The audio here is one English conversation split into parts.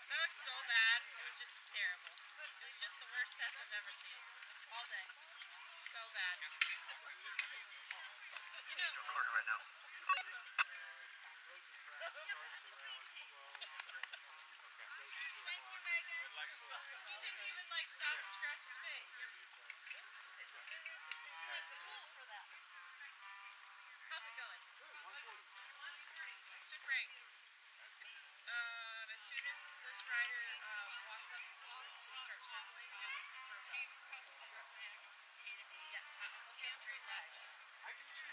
That was so bad. It was just terrible. It was just the worst test I've ever seen. All day. So bad. You know. Recording right now. Thank you, Megan. He didn't even stop and scratch his face. How's it going? Mr. Frank. As soon as this rider walks up and sees, we start circling and listen for a beat. Yes, I'm okay. I'm very glad. I do too.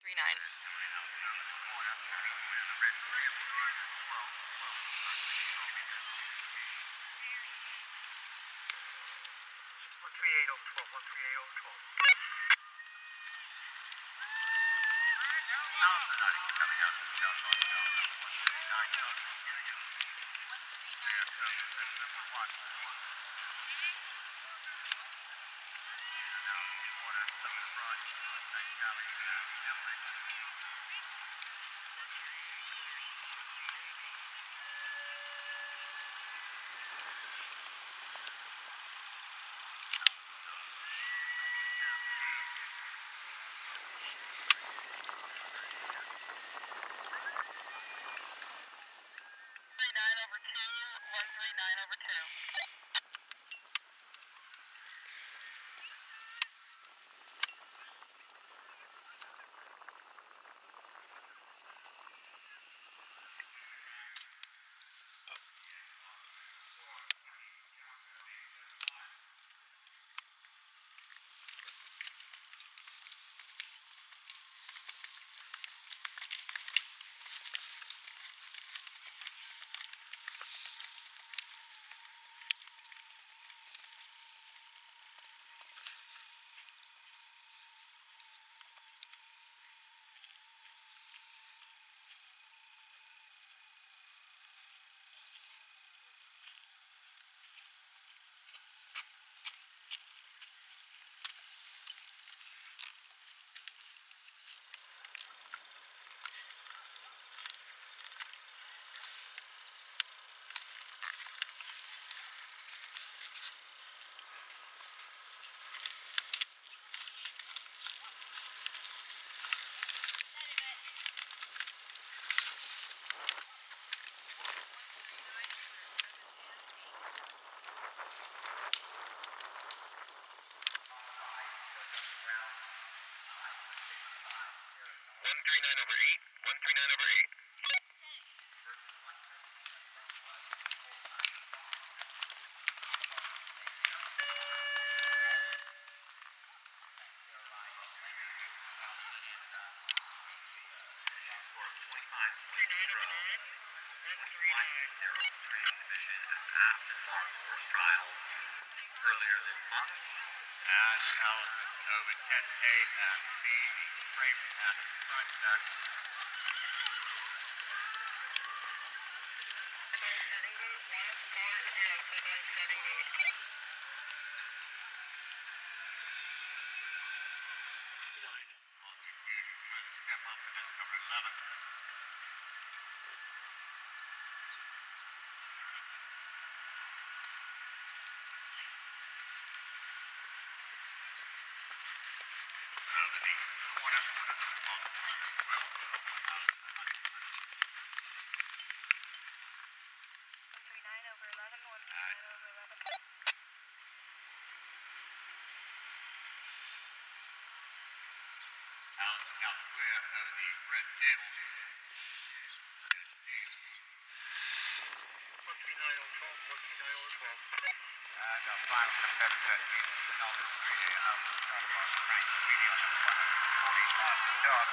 39. Earlier this month, as element over 10A and B frame and front set. Step up and cover 11. The corner on 139 over 11, 139 over 11. Out clear of the red table. 139 over 12, 139 over 12. And a final competitor in number 3 of the Starbucks Frank Sweeney on the 140 yard.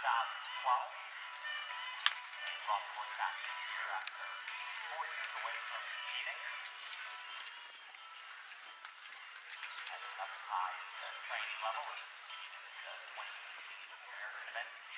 2012. He's lost voice acting here after 4 years away from competing. And that's high training level. He's competed at 20 American events.